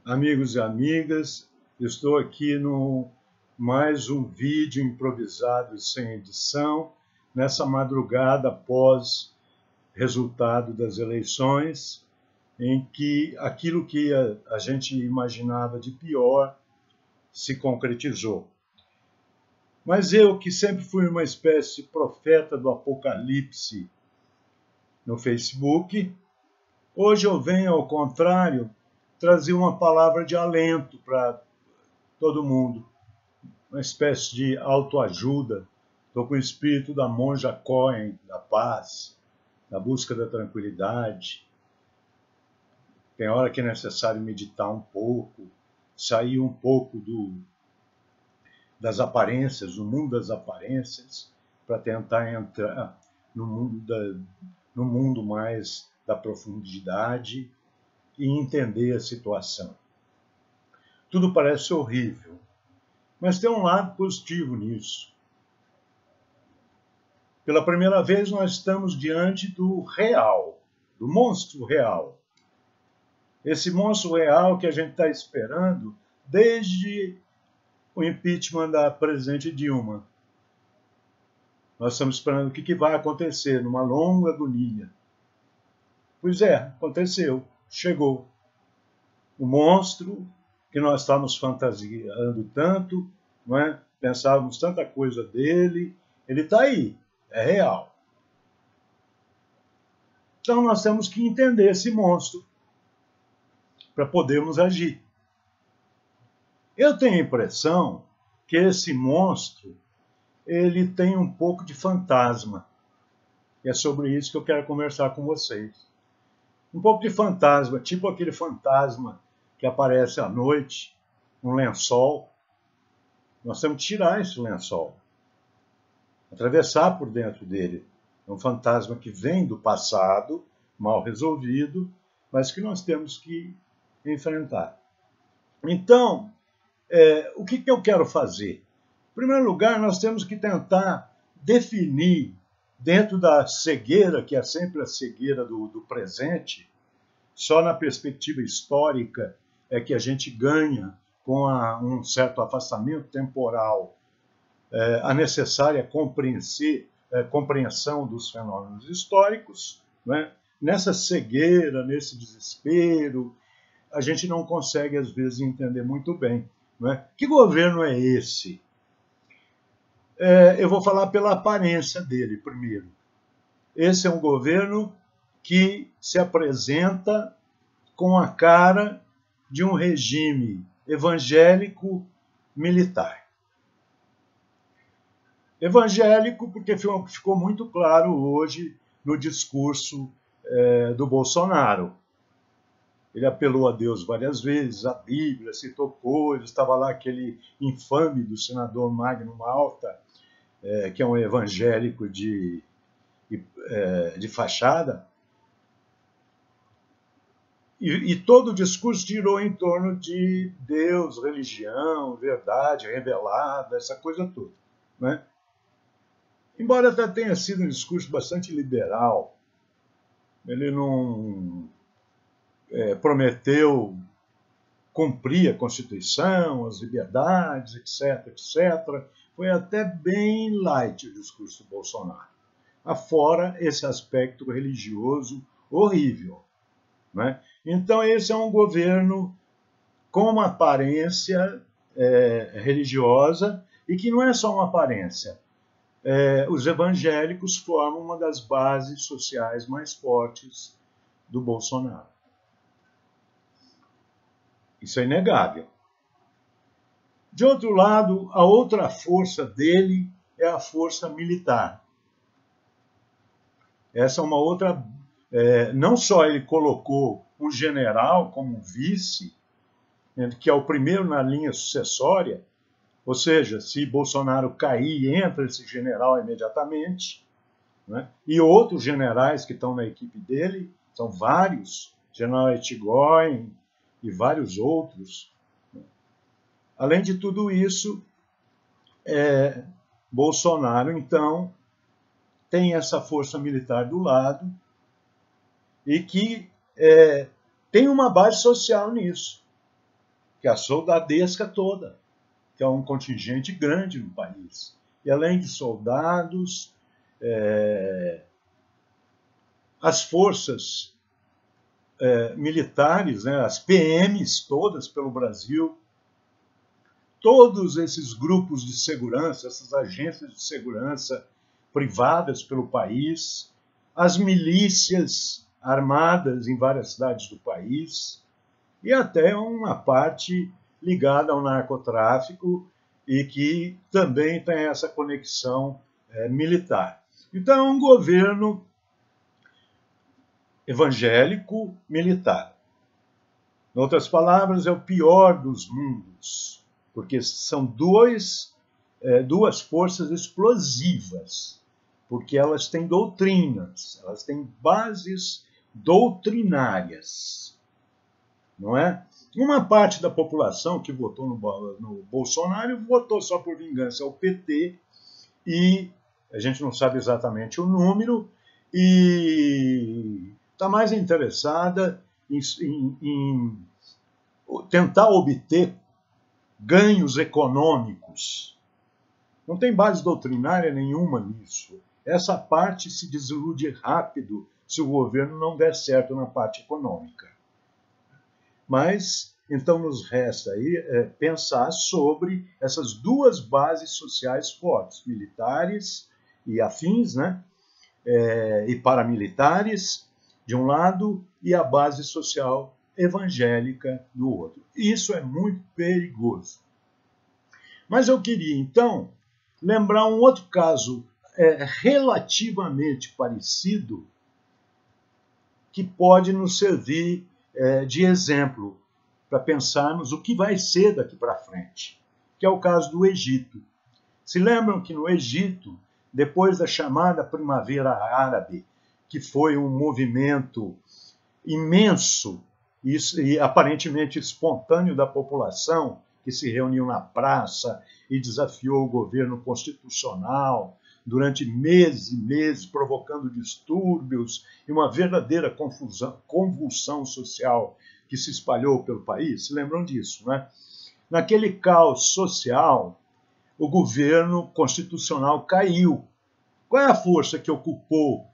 Amigos e amigas, estou aqui no mais um vídeo improvisado sem edição, nessa madrugada após resultado das eleições, em que aquilo que a gente imaginava de pior se concretizou. Mas eu, que sempre fui uma espécie de profeta do apocalipse no Facebook, hoje eu venho, ao contrário, trazer uma palavra de alento para todo mundo, uma espécie de autoajuda. Estou com o espírito da monja Cohen, da paz, da busca da tranquilidade. Tem hora que é necessário meditar um pouco, sair um pouco das aparências, do mundo das aparências, para tentar entrar no mundo mais da profundidade e entender a situação. Tudo parece horrível, mas tem um lado positivo nisso. Pela primeira vez nós estamos diante do real, do monstro real. Esse monstro real que a gente está esperando desde o impeachment da presidente Dilma. Nós estamos esperando o que vai acontecer, numa longa agonia. Pois é, aconteceu, chegou. O monstro que nós estávamos fantasiando tanto, não é? Pensávamos tanta coisa dele, ele está aí, é real. Então nós temos que entender esse monstro para podermos agir. Eu tenho a impressão que esse monstro ele tem um pouco de fantasma. E é sobre isso que eu quero conversar com vocês. Um pouco de fantasma, tipo aquele fantasma que aparece à noite, um lençol. Nós temos que tirar esse lençol, atravessar por dentro dele. É um fantasma que vem do passado, mal resolvido, mas que nós temos que enfrentar. Então, o que eu quero fazer? Em primeiro lugar, nós temos que tentar definir, dentro da cegueira, que é sempre a cegueira do presente, só na perspectiva histórica é que a gente ganha, com um certo afastamento temporal, a necessária compreensão dos fenômenos históricos, né? Nessa cegueira, nesse desespero, a gente não consegue, às vezes, entender muito bem. Né? Que governo é esse? Eu vou falar pela aparência dele primeiro. Esse é um governo que se apresenta com a cara de um regime evangélico militar. Evangélico porque ficou muito claro hoje no discurso do Bolsonaro. Ele apelou a Deus várias vezes, a Bíblia, citou coisas, estava lá aquele infame do senador Magno Malta, que é um evangélico de fachada, e todo o discurso girou em torno de Deus, religião, verdade revelada, essa coisa toda. Né? Embora até tenha sido um discurso bastante liberal, ele não prometeu cumprir a Constituição, as liberdades, etc., etc. Foi até bem light o discurso do Bolsonaro. Afora esse aspecto religioso horrível. Né? Então, esse é um governo com uma aparência religiosa e que não é só uma aparência. Os evangélicos formam uma das bases sociais mais fortes do Bolsonaro. Isso é inegável. De outro lado, a outra força dele é a força militar. Essa é uma outra... não só ele colocou um general como vice, que é o primeiro na linha sucessória, ou seja, se Bolsonaro cair, entra esse general imediatamente, né? E outros generais que estão na equipe dele, são vários, general Etchegóin e vários outros. Além de tudo isso, Bolsonaro, então, tem essa força militar do lado e que tem uma base social nisso. que é a soldadesca toda, que é um contingente grande no país. E além de soldados, as forças militares, né, as PMs todas pelo Brasil, todos esses grupos de segurança, essas agências de segurança privadas pelo país, as milícias armadas em várias cidades do país, e até uma parte ligada ao narcotráfico e que também tem essa conexão militar. Então, é um governo evangélico militar. Em outras palavras, é o pior dos mundos, porque são duas forças explosivas, porque elas têm doutrinas, elas têm bases doutrinárias, não é? Uma parte da população que votou no Bolsonaro votou só por vingança ao PT, e a gente não sabe exatamente o número, e está mais interessada em tentar obter ganhos econômicos. Não tem base doutrinária nenhuma nisso. Essa parte se desilude rápido se o governo não der certo na parte econômica. Mas, então, nos resta aí pensar sobre essas duas bases sociais fortes, militares e afins, né? E paramilitares, de um lado, e a base social evangélica do outro. Isso é muito perigoso. Mas eu queria, então, lembrar um outro caso relativamente parecido que pode nos servir de exemplo para pensarmos o que vai ser daqui para frente, que é o caso do Egito. Se lembram que no Egito, depois da chamada Primavera Árabe, que foi um movimento imenso e aparentemente espontâneo da população, que se reuniu na praça e desafiou o governo constitucional durante meses e meses, provocando distúrbios e uma verdadeira convulsão social que se espalhou pelo país. Se lembram disso, né? Naquele caos social, o governo constitucional caiu. Qual é a força que ocupou,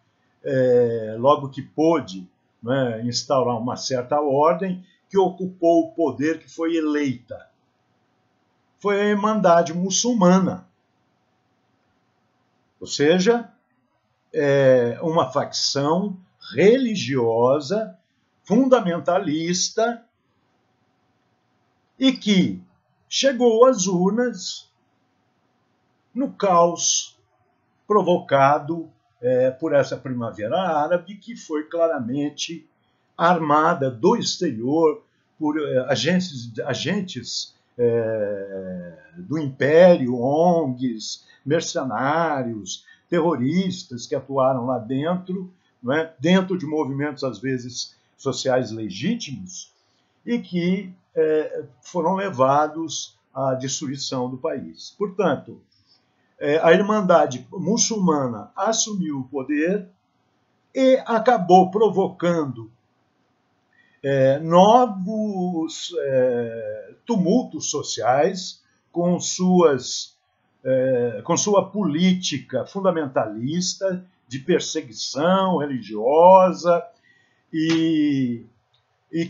logo que pôde, né, instaurar uma certa ordem, que ocupou o poder, que foi eleita? Foi a Irmandade Muçulmana. Ou seja, uma facção religiosa, fundamentalista, e que chegou às urnas no caos provocado por essa Primavera Árabe, que foi claramente armada do exterior por agentes do Império, ONGs, mercenários, terroristas que atuaram lá dentro, não é? Dentro de movimentos, às vezes, sociais legítimos, e que foram levados à destruição do país. Portanto, a Irmandade Muçulmana assumiu o poder e acabou provocando novos tumultos sociais com sua política fundamentalista de perseguição religiosa e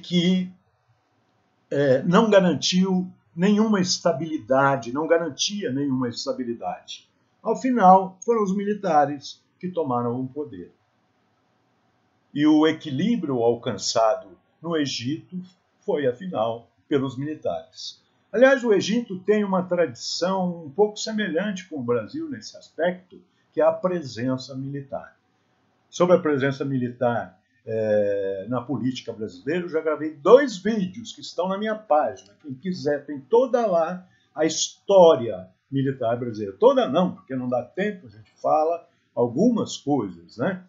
que não garantiu nenhuma estabilidade, não garantia nenhuma estabilidade. Ao final, foram os militares que tomaram o poder. E o equilíbrio alcançado no Egito foi, afinal, pelos militares. Aliás, o Egito tem uma tradição um pouco semelhante com o Brasil nesse aspecto, que é a presença militar. Sobre a presença militar na política brasileira, eu já gravei 2 vídeos que estão na minha página. Quem quiser, tem toda lá a história militar brasileira. Toda não, porque não dá tempo, a gente fala algumas coisas, né?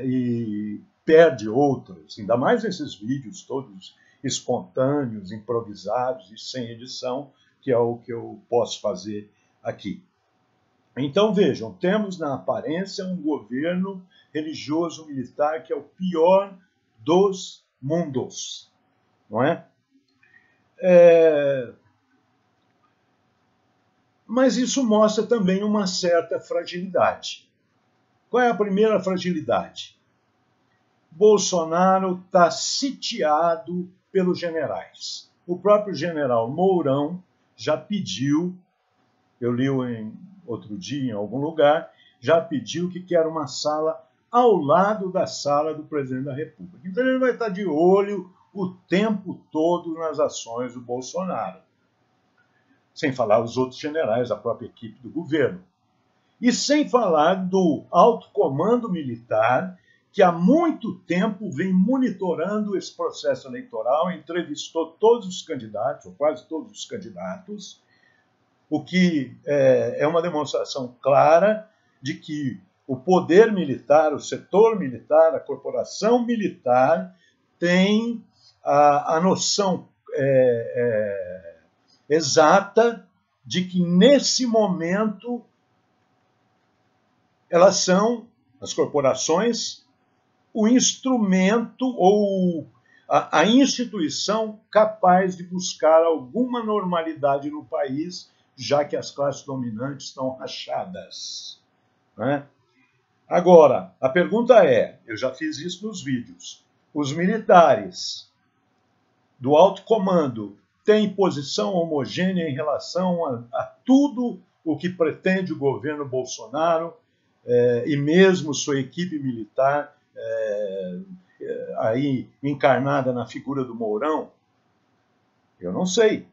E perde outras, ainda mais esses vídeos todos espontâneos, improvisados e sem edição, que é o que eu posso fazer aqui. Então, vejam, temos na aparência um governo religioso militar que é o pior dos mundos, não é? Mas isso mostra também uma certa fragilidade. Qual é a primeira fragilidade? Bolsonaro está sitiado pelos generais. O próprio general Mourão já pediu, eu li outro dia em algum lugar, já pediu que quer uma sala ao lado da sala do presidente da República. Então ele vai estar de olho o tempo todo nas ações do Bolsonaro. Sem falar os outros generais, a própria equipe do governo. E sem falar do alto comando militar, que há muito tempo vem monitorando esse processo eleitoral, entrevistou todos os candidatos, ou quase todos os candidatos, o que é uma demonstração clara de que o poder militar, o setor militar, a corporação militar tem a noção exata de que, nesse momento, elas são, as corporações, o instrumento ou a instituição capaz de buscar alguma normalidade no país, já que as classes dominantes estão rachadas. Né? Agora, a pergunta é, eu já fiz isso nos vídeos, os militares do alto comando têm posição homogênea em relação a tudo o que pretende o governo Bolsonaro e mesmo sua equipe militar aí encarnada na figura do Mourão? Eu não sei.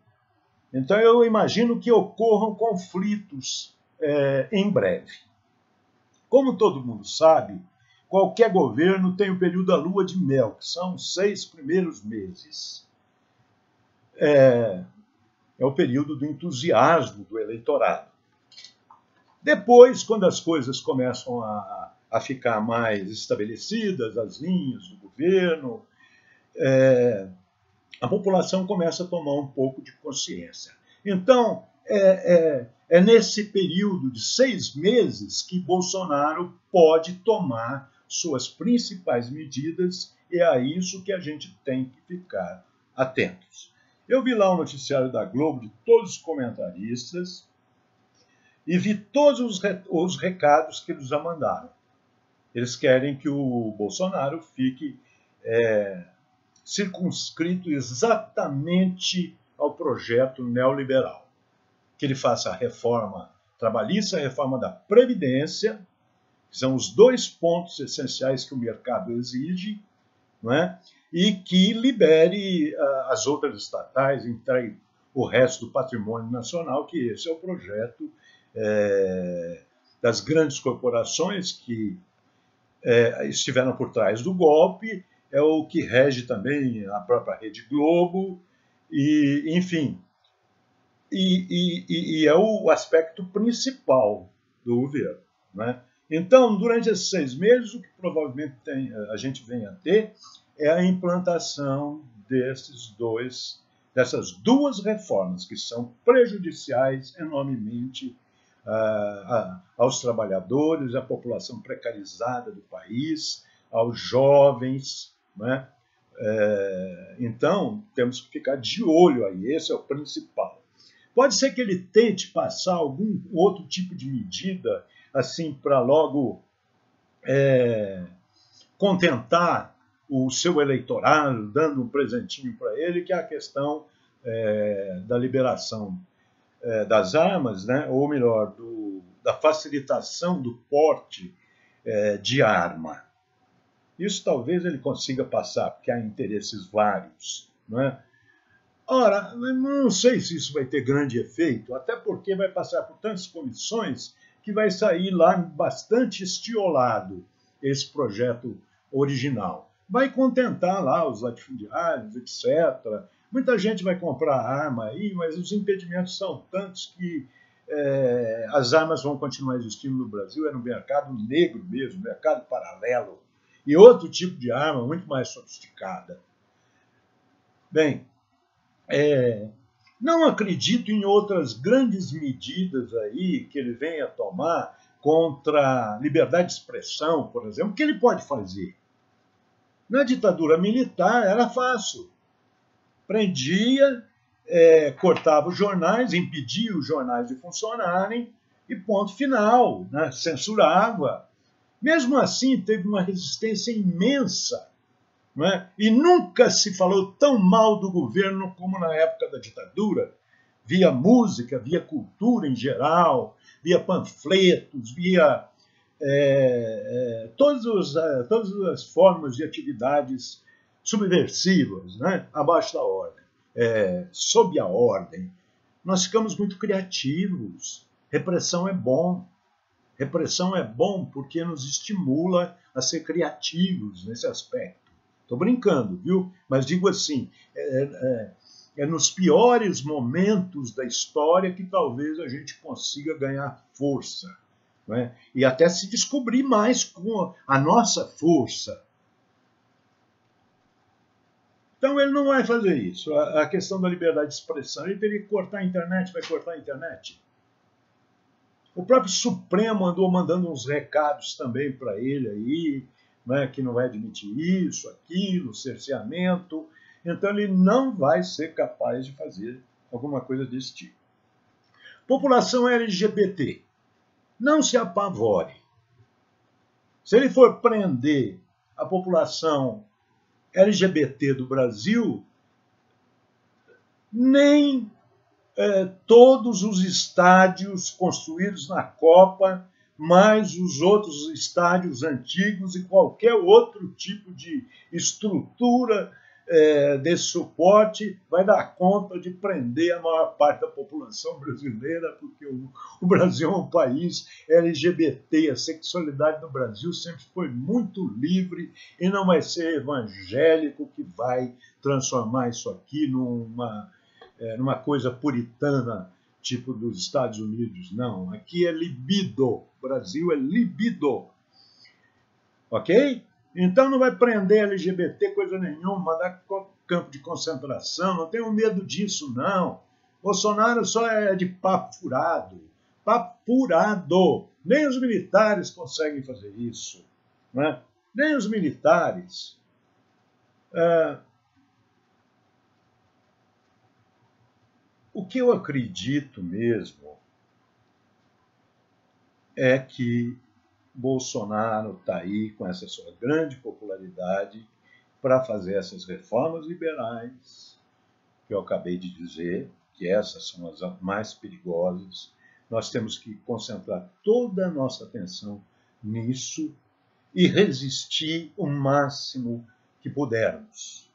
Então eu imagino que ocorram conflitos em breve. Como todo mundo sabe, qualquer governo tem o período da lua de mel, que são os 6 primeiros meses. É o período do entusiasmo do eleitorado. Depois, quando as coisas começam a ficar mais estabelecidas, as linhas do governo, a população começa a tomar um pouco de consciência. Então, é nesse período de 6 meses que Bolsonaro pode tomar suas principais medidas, e é a isso que a gente tem que ficar atentos. Eu vi lá o noticiário da Globo de todos os comentaristas e vi todos os recados que eles já mandaram. Eles querem que o Bolsonaro fique circunscrito exatamente ao projeto neoliberal. Que ele faça a reforma trabalhista, a reforma da Previdência, que são os 2 pontos essenciais que o mercado exige, não é? E que libere as outras estatais, entregue o resto do patrimônio nacional, que esse é o projeto das grandes corporações que estiveram por trás do golpe, é o que rege também a própria Rede Globo, e, enfim, e é o aspecto principal do governo. Né? Então, durante esses 6 meses, o que provavelmente a gente vem a ter é a implantação dessas 2 reformas, que são prejudiciais enormemente aos trabalhadores, à população precarizada do país, aos jovens. Né? Então, temos que ficar de olho aí, esse é o principal. Pode ser que ele tente passar algum outro tipo de medida, assim, para logo contentar o seu eleitorado, dando um presentinho para ele, que é a questão da liberação das armas, né? Ou melhor, da facilitação do porte de arma. Isso talvez ele consiga passar, porque há interesses vários. Não é? Ora, não sei se isso vai ter grande efeito, até porque vai passar por tantas comissões que vai sair lá bastante estiolado esse projeto original. Vai contentar lá os latifundiários, etc. Muita gente vai comprar arma aí, mas os impedimentos são tantos que as armas vão continuar existindo no Brasil, é no mercado negro mesmo, mercado paralelo, e outro tipo de arma muito mais sofisticada. Bem, não acredito em outras grandes medidas aí que ele venha a tomar contra a liberdade de expressão, por exemplo. O que ele pode fazer? Na ditadura militar era fácil. Prendia, cortava os jornais, impedia os jornais de funcionarem e ponto final, né? Censurava. Mesmo assim, teve uma resistência imensa, né? E nunca se falou tão mal do governo como na época da ditadura, via música, via cultura em geral, via panfletos, via todas as formas de atividades subversivas, né? Abaixo da ordem, sob a ordem. Nós ficamos muito criativos. Repressão é bom. Repressão é bom porque nos estimula a ser criativos nesse aspecto. Estou brincando, viu? Mas digo assim, é nos piores momentos da história que talvez a gente consiga ganhar força, não é? E até se descobrir mais com a nossa força. Então ele não vai fazer isso. A questão da liberdade de expressão, ele teria que cortar a internet, vai cortar a internet. O próprio Supremo andou mandando uns recados também para ele aí, né, que não vai admitir isso, aquilo, cerceamento. Então ele não vai ser capaz de fazer alguma coisa desse tipo. População LGBT, não se apavore. Se ele for prender a população LGBT do Brasil, nem todos os estádios construídos na Copa, mais os outros estádios antigos e qualquer outro tipo de estrutura desse suporte vai dar conta de prender a maior parte da população brasileira, porque o Brasil é um país LGBT, a sexualidade no Brasil sempre foi muito livre e não vai ser evangélico que vai transformar isso aqui numa coisa puritana, tipo dos Estados Unidos. Não, aqui é libido. Brasil é libido. Ok? Então não vai prender LGBT coisa nenhuma, mandar campo de concentração, não tenho medo disso, não. Bolsonaro só é de papo furado. Papo furado. Nem os militares conseguem fazer isso. Né? Nem os militares. O que eu acredito mesmo é que Bolsonaro está aí com essa sua grande popularidade para fazer essas reformas liberais, que eu acabei de dizer, que essas são as mais perigosas. Nós temos que concentrar toda a nossa atenção nisso e resistir o máximo que pudermos.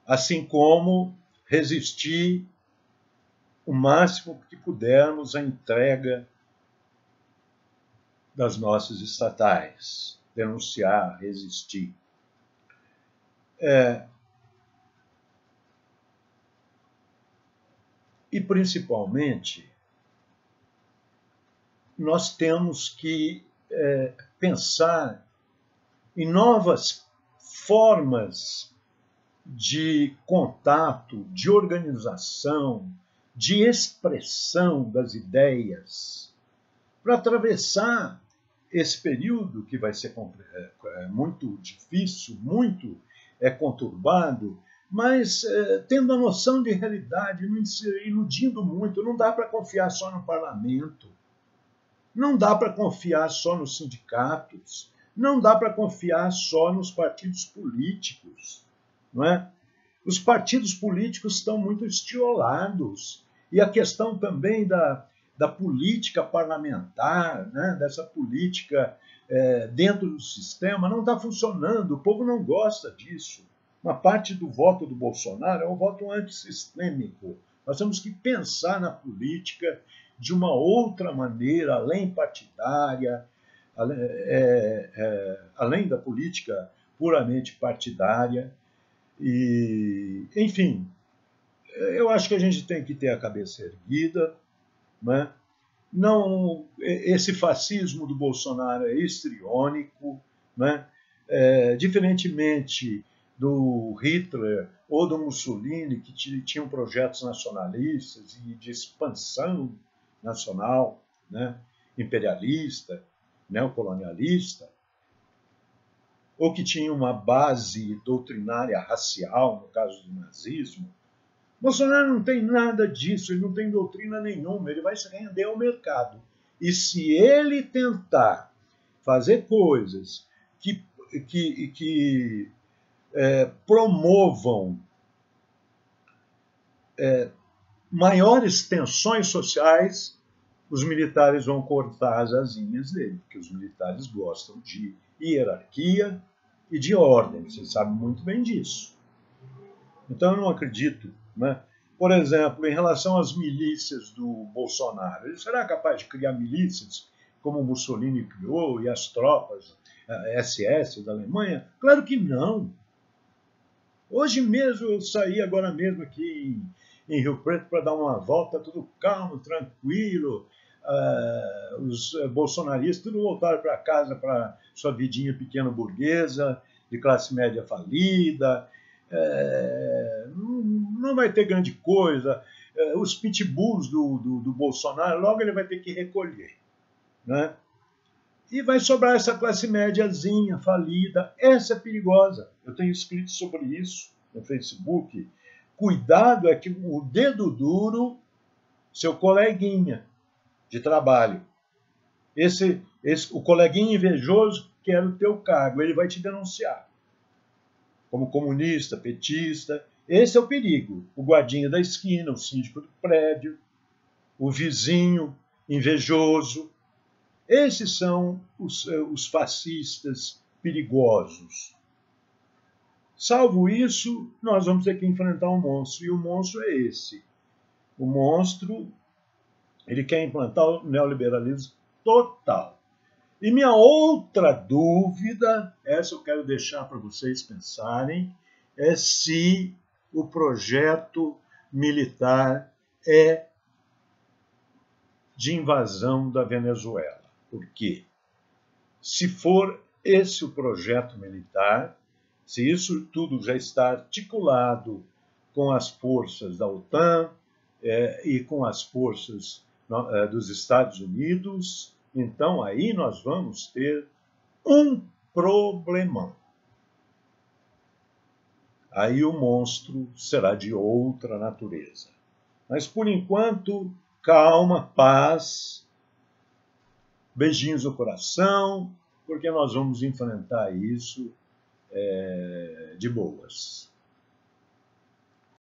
Assim como resistir o máximo que pudermos à entrega das nossas estatais, denunciar, resistir. E, principalmente, nós temos que pensar em novas formas de contato, de organização, de expressão das ideias, para atravessar esse período que vai ser muito difícil, muito conturbado, mas tendo a noção de realidade, não se iludindo muito. Não dá para confiar só no parlamento, não dá para confiar só nos sindicatos, não dá para confiar só nos partidos políticos. Não é? Os partidos políticos estão muito estiolados. E a questão também da política parlamentar, né? Dessa política dentro do sistema, não está funcionando. O povo não gosta disso. Uma parte do voto do Bolsonaro é um voto antissistêmico. Nós temos que pensar na política de uma outra maneira, além partidária, além da política puramente partidária. E, enfim, eu acho que a gente tem que ter a cabeça erguida, né? Não, esse fascismo do Bolsonaro é histriônico, né? Diferentemente do Hitler ou do Mussolini, que tinham projetos nacionalistas e de expansão nacional, né? Imperialista, neocolonialista, ou que tinha uma base doutrinária racial, no caso do nazismo. Bolsonaro não tem nada disso, ele não tem doutrina nenhuma, ele vai se render ao mercado. E se ele tentar fazer coisas que promovam maiores tensões sociais, os militares vão cortar as asinhas dele, porque os militares gostam de hierarquia e de ordem, você sabe muito bem disso. Então eu não acredito, né? Por exemplo, em relação às milícias do Bolsonaro, ele será capaz de criar milícias como Mussolini criou e as tropas SS da Alemanha? Claro que não. Hoje mesmo eu saí agora mesmo aqui em Rio Preto para dar uma volta, tudo calmo, tranquilo. Os bolsonaristas tudo voltaram para casa, para sua vidinha pequena burguesa, de classe média falida. Não vai ter grande coisa. Os pitbulls do Bolsonaro, logo ele vai ter que recolher, né? E vai sobrar essa classe médiazinha, falida. Essa é perigosa. Eu tenho escrito sobre isso no Facebook. Cuidado é que o dedo duro, seu coleguinha de trabalho. O coleguinha invejoso quer o teu cargo, ele vai te denunciar. Como comunista, petista. Esse é o perigo. O guardinha da esquina, o síndico do prédio, o vizinho invejoso. Esses são os fascistas perigosos. Salvo isso, nós vamos ter que enfrentar um monstro. E o monstro é esse. O monstro, ele quer implantar o neoliberalismo total. E minha outra dúvida, essa eu quero deixar para vocês pensarem, é se o projeto militar é de invasão da Venezuela. Por quê? Se for esse o projeto militar, se isso tudo já está articulado com as forças da OTAN e com as forças dos Estados Unidos, então aí nós vamos ter um problemão. Aí o monstro será de outra natureza. Mas por enquanto, calma, paz, beijinhos no coração, porque nós vamos enfrentar isso de boas.